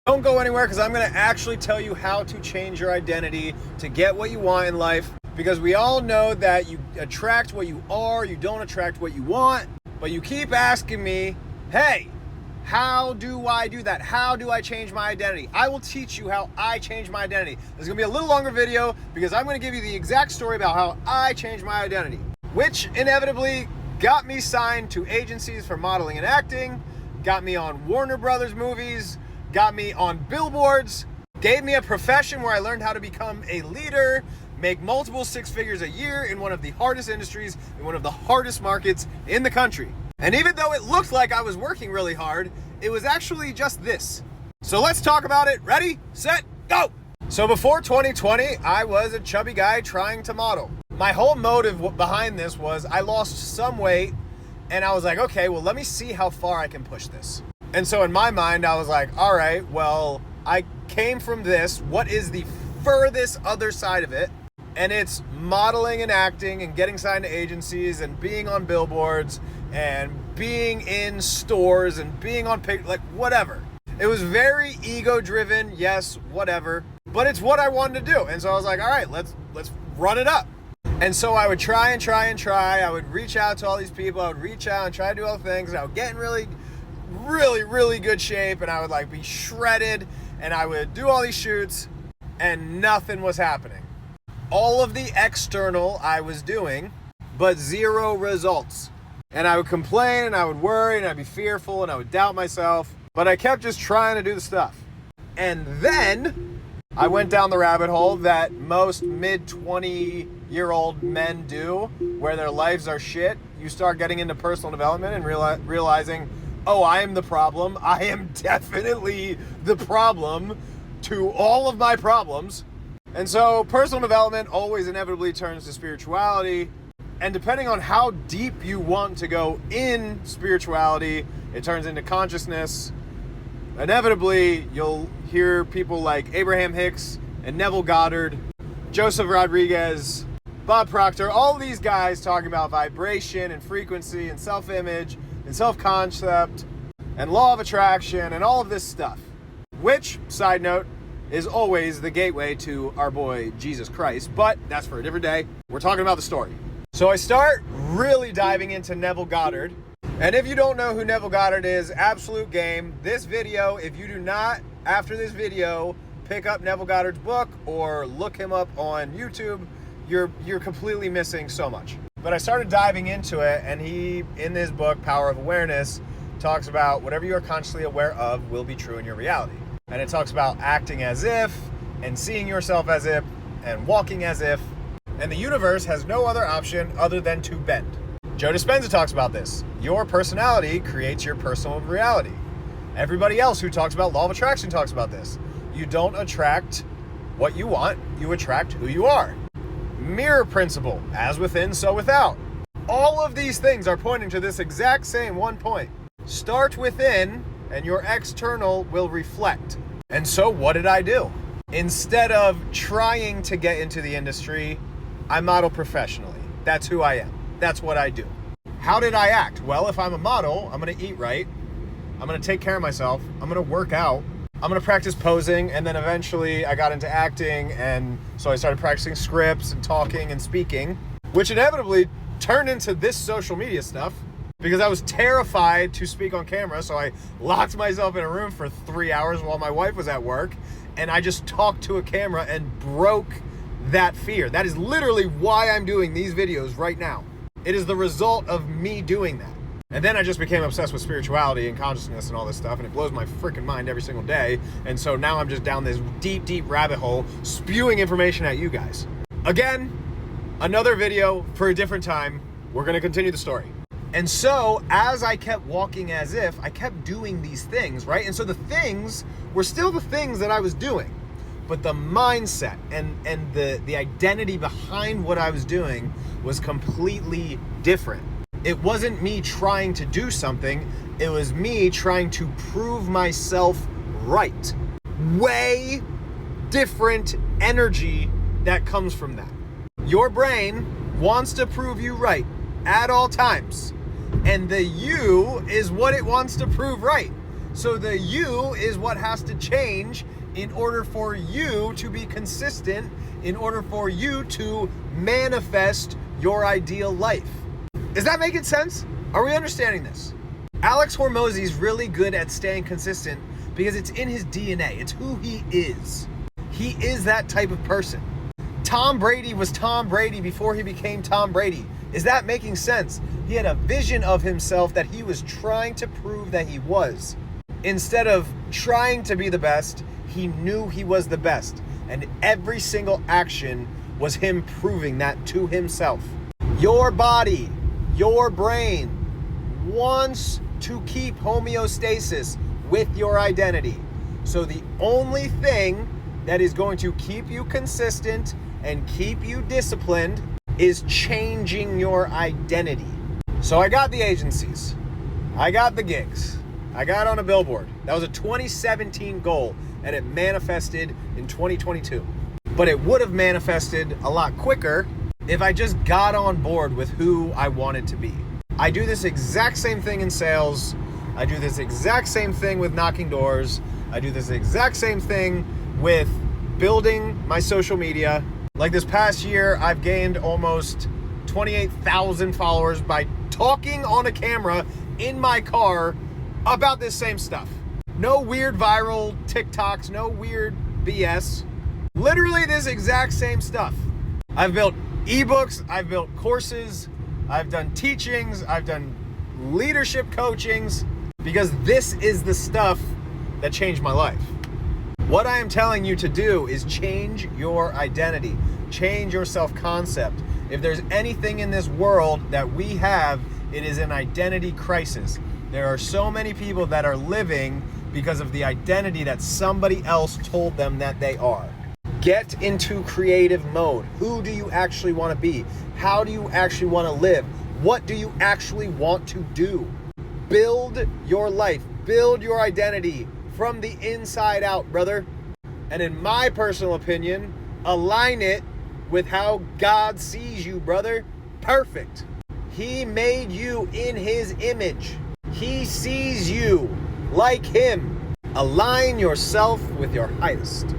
Don't go anywhere because I'm going to actually tell you how to change your identity to get what you want in life. Because we all know that you attract what you are, you don't attract what you want. But you keep asking me, hey, how do I do that? How do I change my identity? I will teach you how I change my identity. This is going to be a little longer video because I'm going to give you the exact story about how I changed my identity, which inevitably got me signed to agencies for modeling and acting, got me on Warner Brothers movies, got me on billboards, gave me a profession where I learned how to become a leader, make multiple six figures a year in one of the hardest industries, in one of the hardest markets in the country. And even though it looked like I was working really hard, it was actually just this. So let's talk about it. Ready, set, go! So before 2020, I was a chubby guy trying to model. My whole motive behind this was I lost some weight and I was like, okay, well, let me see how far I can push this. And so in my mind, I was like, all right, well, I came from this. What is the furthest other side of it? And it's modeling and acting and getting signed to agencies and being on billboards and being in stores and being on like whatever. It was very ego driven, yes, whatever, but it's what I wanted to do. And so I was like, all right, let's run it up. And so I would try and try and try. I would reach out to all these people. I would reach out and try to do all the things. And I would get in really good shape. And I would like be shredded. And I would do all these shoots and nothing was happening. All of the external I was doing, but zero results. And I would complain and I would worry and I'd be fearful and I would doubt myself. But I kept just trying to do the stuff. And then I went down the rabbit hole that most mid-20-year-old men do, where their lives are shit. You start getting into personal development and realizing, oh, I am the problem. I am definitely the problem to all of my problems. And so personal development always inevitably turns to spirituality. And depending on how deep you want to go in spirituality, it turns into consciousness. Inevitably, you'll hear people like Abraham Hicks and Neville Goddard, Joseph Rodriguez, Bob Proctor, all these guys talking about vibration and frequency and self-image and self-concept and law of attraction and all of this stuff. Which, side note, is always the gateway to our boy Jesus Christ, but that's for a different day. We're talking about the story. So I start really diving into Neville Goddard. And if you don't know who Neville Goddard is, absolute game. This video, if you do not, after this video, pick up Neville Goddard's book or look him up on YouTube, you're completely missing so much. But I started diving into it, and he, in his book, Power of Awareness, talks about whatever you are consciously aware of will be true in your reality. And it talks about acting as if, and seeing yourself as if, and walking as if. And the universe has no other option other than to bend. Joe Dispenza talks about this. Your personality creates your personal reality. Everybody else who talks about law of attraction talks about this. You don't attract what you want, you attract who you are. Mirror principle, as within, so without. All of these things are pointing to this exact same one point. Start within, and your external will reflect. And so what did I do? Instead of trying to get into the industry, I model professionally. That's who I am. That's what I do. How did I act? Well, if I'm a model, I'm gonna eat right. I'm gonna take care of myself. I'm gonna work out. I'm gonna practice posing. And then eventually I got into acting. And so I started practicing scripts and talking and speaking, which inevitably turned into this social media stuff. Because I was terrified to speak on camera, so I locked myself in a room for 3 hours while my wife was at work, and I just talked to a camera and broke that fear. That is literally why I'm doing these videos right now. It is the result of me doing that. And then I just became obsessed with spirituality and consciousness and all this stuff, and it blows my freaking mind every single day. And so now I'm just down this deep rabbit hole, spewing information at you guys. Again, another video for a different time. We're gonna continue the story. And so, as I kept walking as if, I kept doing these things, right? And so the things were still the things that I was doing, but the mindset and the identity behind what I was doing was completely different. It wasn't me trying to do something, it was me trying to prove myself right. Way different energy that comes from that. Your brain wants to prove you right at all times. And the you is what it wants to prove right. So the you is what has to change in order for you to be consistent, in order for you to manifest your ideal life. Is that making sense? Are we understanding this? Alex Hormozy is really good at staying consistent because it's in his DNA. It's who he is. He is that type of person. Tom Brady was Tom Brady before he became Tom Brady. Is that making sense? He had a vision of himself that he was trying to prove that he was. Instead of trying to be the best, he knew he was the best. And every single action was him proving that to himself. Your body, your brain wants to keep homeostasis with your identity. So the only thing that is going to keep you consistent and keep you disciplined is changing your identity. So I got the agencies. I got the gigs. I got on a billboard. That was a 2017 goal, and it manifested in 2022. But it would have manifested a lot quicker if I just got on board with who I wanted to be. I do this exact same thing in sales. I do this exact same thing with knocking doors. I do this exact same thing with building my social media. Like this past year, I've gained almost 28,000 followers by talking on a camera in my car about this same stuff. No weird viral TikToks, no weird BS. Literally this exact same stuff. I've built ebooks, I've built courses, I've done teachings, I've done leadership coachings, because this is the stuff that changed my life. What I am telling you to do is change your identity, change your self-concept. If there's anything in this world that we have, it is an identity crisis. There are so many people that are living because of the identity that somebody else told them that they are. Get into creative mode. Who do you actually want to be? How do you actually want to live? What do you actually want to do? Build your life, build your identity from the inside out, brother. And in my personal opinion, align it with how God sees you, brother. Perfect. He made you in his image. He sees you like him. Align yourself with your highest.